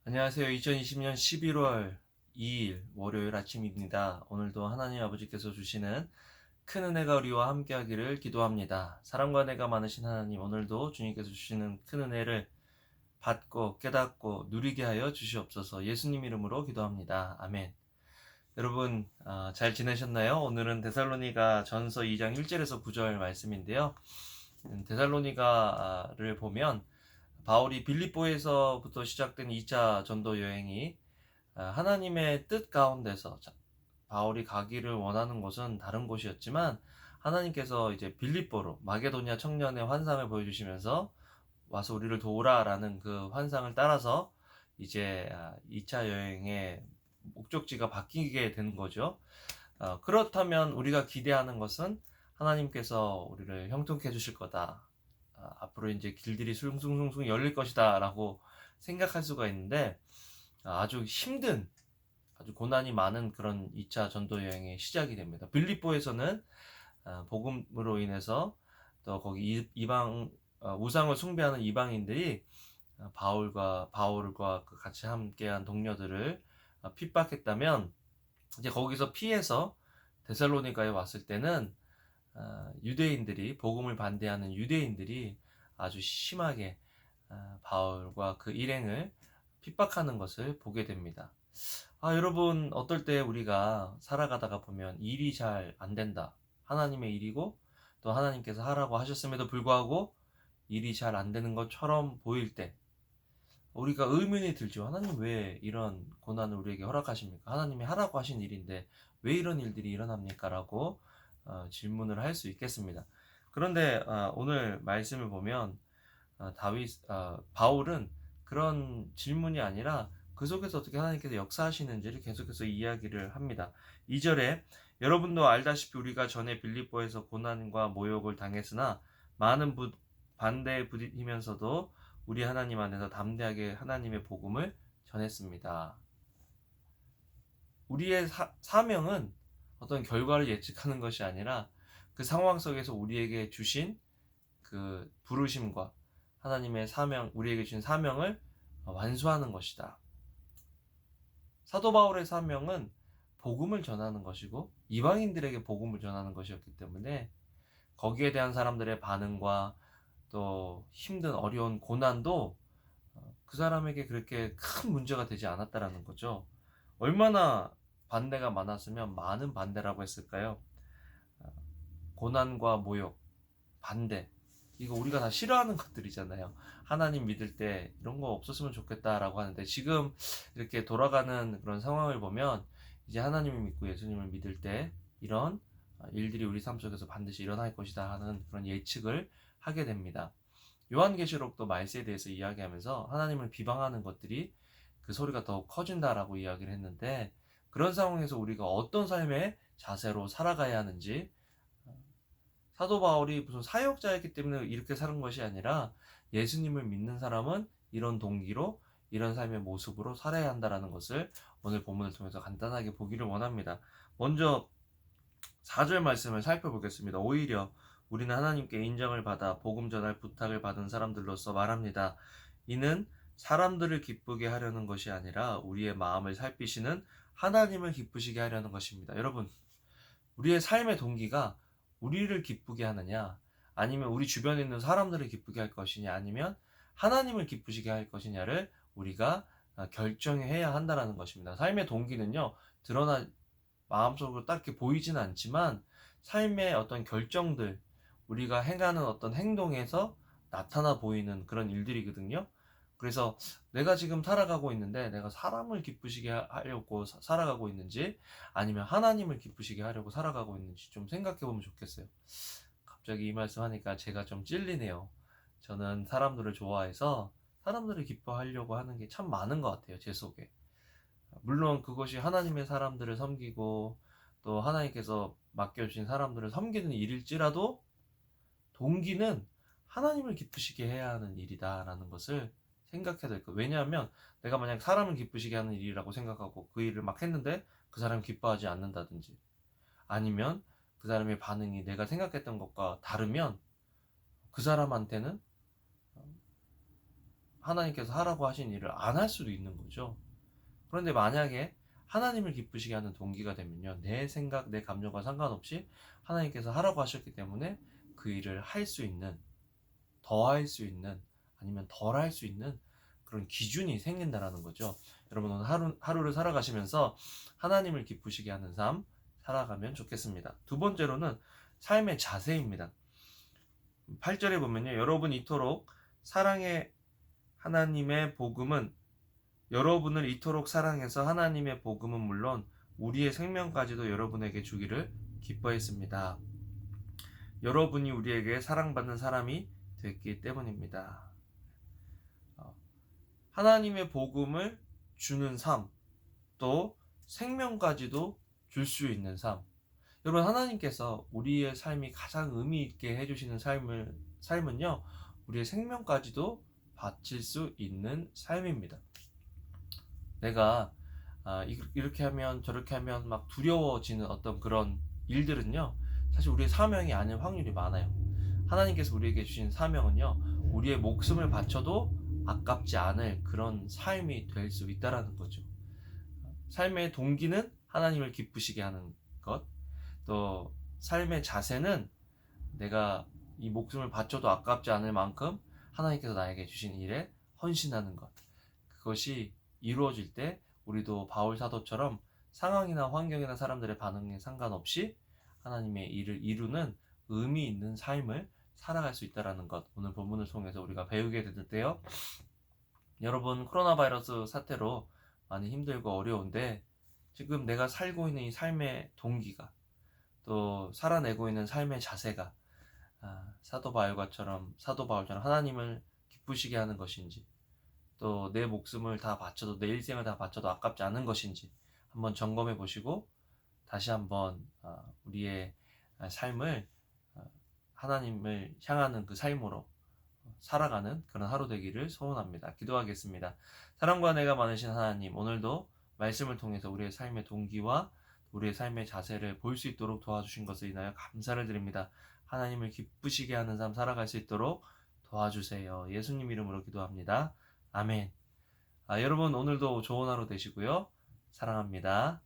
안녕하세요. 2020년 11월 2일 월요일 아침입니다. 오늘도 하나님 아버지께서 주시는 큰 은혜가 우리와 함께하기를 기도합니다. 사랑과 은혜가 많으신 하나님, 오늘도 주님께서 주시는 큰 은혜를 받고 깨닫고 누리게 하여 주시옵소서. 예수님 이름으로 기도합니다. 아멘. 여러분 잘 지내셨나요? 오늘은 데살로니가 전서 2장 1절에서 9절 말씀인데요. 데살로니가를 보면 바울이 빌립보에서부터 시작된 2차 전도 여행이 하나님의 뜻 가운데서 바울이 가기를 원하는 곳은 다른 곳이었지만 하나님께서 이제 빌립보로 마게도냐 청년의 환상을 보여주시면서 와서 우리를 도우라라는 그 환상을 따라서 이제 2차 여행의 목적지가 바뀌게 된 거죠. 그렇다면 우리가 기대하는 것은 하나님께서 우리를 형통케 해주실 거다. 앞으로 이제 길들이 숭숭숭숭 열릴 것이다 라고 생각할 수가 있는데 아주 힘든 아주 고난이 많은 그런 2차 전도 여행의 시작이 됩니다. 빌립보에서는 복음으로 인해서 또 거기 이방 우상을 숭배하는 이방인들이 바울과 같이 함께한 동료들을 핍박했다면 이제 거기서 피해서 데살로니가에 왔을 때는 유대인들이 복음을 반대하는 유대인들이 아주 심하게 바울과 그 일행을 핍박하는 것을 보게 됩니다. 여러분, 어떨 때 우리가 살아가다가 보면 일이 잘 안 된다. 하나님의 일이고 또 하나님께서 하라고 하셨음에도 불구하고 일이 잘 안 되는 것처럼 보일 때 우리가 의문이 들죠. 하나님 왜 이런 고난을 우리에게 허락하십니까? 하나님이 하라고 하신 일인데 왜 이런 일들이 일어납니까? 라고 질문을 할 수 있겠습니다. 그런데 오늘 말씀을 보면 바울은 그런 질문이 아니라 그 속에서 어떻게 하나님께서 역사하시는지를 계속해서 이야기를 합니다. 2절에 여러분도 알다시피 우리가 전에 빌립보에서 고난과 모욕을 당했으나 많은 반대에 부딪히면서도 우리 하나님 안에서 담대하게 하나님의 복음을 전했습니다. 우리의 사명은 어떤 결과를 예측하는 것이 아니라 그 상황 속에서 우리에게 주신 그 부르심과 하나님의 사명, 우리에게 주신 사명을 완수하는 것이다. 사도 바울의 사명은 복음을 전하는 것이고 이방인들에게 복음을 전하는 것이었기 때문에 거기에 대한 사람들의 반응과 또 힘든 어려운 고난도 그 사람에게 그렇게 큰 문제가 되지 않았다라는 거죠. 얼마나 반대가 많았으면 많은 반대라고 했을까요? 고난과 모욕, 반대. 이거 우리가 다 싫어하는 것들이잖아요. 하나님 믿을 때 이런 거 없었으면 좋겠다라고 하는데 지금 이렇게 돌아가는 그런 상황을 보면 이제 하나님을 믿고 예수님을 믿을 때 이런 일들이 우리 삶 속에서 반드시 일어날 것이다 하는 그런 예측을 하게 됩니다. 요한계시록도 말세에 대해서 이야기하면서 하나님을 비방하는 것들이 그 소리가 더 커진다라고 이야기를 했는데 그런 상황에서 우리가 어떤 삶의 자세로 살아가야 하는지 사도 바울이 무슨 사역자였기 때문에 이렇게 사는 것이 아니라 예수님을 믿는 사람은 이런 동기로 이런 삶의 모습으로 살아야 한다라는 것을 오늘 본문을 통해서 간단하게 보기를 원합니다. 먼저 4절 말씀을 살펴보겠습니다. 오히려 우리는 하나님께 인정을 받아 복음 전할 부탁을 받은 사람들로서 말합니다. 이는 사람들을 기쁘게 하려는 것이 아니라 우리의 마음을 살피시는 하나님을 기쁘시게 하려는 것입니다. 여러분, 우리의 삶의 동기가 우리를 기쁘게 하느냐, 아니면 우리 주변에 있는 사람들을 기쁘게 할 것이냐, 아니면 하나님을 기쁘시게 할 것이냐를 우리가 결정해야 한다는 것입니다. 삶의 동기는요, 드러나 마음속으로 딱히 보이진 않지만 삶의 어떤 결정들, 우리가 행하는 어떤 행동에서 나타나 보이는 그런 일들이거든요. 그래서 내가 지금 살아가고 있는데 내가 사람을 기쁘시게 하려고 살아가고 있는지 아니면 하나님을 기쁘시게 하려고 살아가고 있는지 좀 생각해 보면 좋겠어요. 갑자기 이 말씀 하니까 제가 좀 찔리네요. 저는 사람들을 좋아해서 사람들을 기뻐하려고 하는 게 참 많은 것 같아요, 제 속에. 물론 그것이 하나님의 사람들을 섬기고 또 하나님께서 맡겨주신 사람들을 섬기는 일일지라도 동기는 하나님을 기쁘시게 해야 하는 일이다라는 것을 생각해야 될 거예요. 왜냐하면 내가 만약 사람을 기쁘시게 하는 일이라고 생각하고 그 일을 막 했는데 그 사람이 기뻐하지 않는다든지 아니면 그 사람의 반응이 내가 생각했던 것과 다르면 그 사람한테는 하나님께서 하라고 하신 일을 안 할 수도 있는 거죠. 그런데 만약에 하나님을 기쁘시게 하는 동기가 되면요, 내 생각, 내 감정과 상관없이 하나님께서 하라고 하셨기 때문에 그 일을 할 수 있는, 더 할 수 있는, 아니면 덜 할 수 있는 그런 기준이 생긴다라는 거죠. 여러분, 오늘 하루를 살아가시면서 하나님을 기쁘시게 하는 삶 살아가면 좋겠습니다. 두 번째로는 삶의 자세입니다. 8절에 보면요, 여러분 이토록 사랑의 하나님의 복음은, 여러분을 이토록 사랑해서 하나님의 복음은 물론 우리의 생명까지도 여러분에게 주기를 기뻐했습니다. 여러분이 우리에게 사랑받는 사람이 됐기 때문입니다. 하나님의 복음을 주는 삶, 또 생명까지도 줄 수 있는 삶. 여러분, 하나님께서 우리의 삶이 가장 의미 있게 해주시는 삶은요, 우리의 생명까지도 바칠 수 있는 삶입니다. 내가 이렇게 하면 저렇게 하면 막 두려워지는 어떤 그런 일들은요, 사실 우리의 사명이 아닐 확률이 많아요. 하나님께서 우리에게 주신 사명은요, 우리의 목숨을 바쳐도 아깝지 않을 그런 삶이 될 수 있다라는 거죠. 삶의 동기는 하나님을 기쁘시게 하는 것, 또 삶의 자세는 내가 이 목숨을 바쳐도 아깝지 않을 만큼 하나님께서 나에게 주신 일에 헌신하는 것, 그것이 이루어질 때 우리도 바울 사도처럼 상황이나 환경이나 사람들의 반응에 상관없이 하나님의 일을 이루는 의미 있는 삶을 살아갈 수 있다는 것, 오늘 본문을 통해서 우리가 배우게 되는데요. 여러분, 코로나 바이러스 사태로 많이 힘들고 어려운데 지금 내가 살고 있는 이 삶의 동기가, 또 살아내고 있는 삶의 자세가 사도 바울처럼 하나님을 기쁘시게 하는 것인지, 또 내 목숨을 다 바쳐도, 내 일생을 다 바쳐도 아깝지 않은 것인지 한번 점검해 보시고 다시 한번 우리의 삶을 하나님을 향하는 그 삶으로 살아가는 그런 하루 되기를 소원합니다. 기도하겠습니다. 사랑과 은혜가 많으신 하나님, 오늘도 말씀을 통해서 우리의 삶의 동기와 우리의 삶의 자세를 볼 수 있도록 도와주신 것을 인하여 감사를 드립니다. 하나님을 기쁘시게 하는 삶 살아갈 수 있도록 도와주세요. 예수님 이름으로 기도합니다. 아멘. 여러분, 오늘도 좋은 하루 되시고요. 사랑합니다.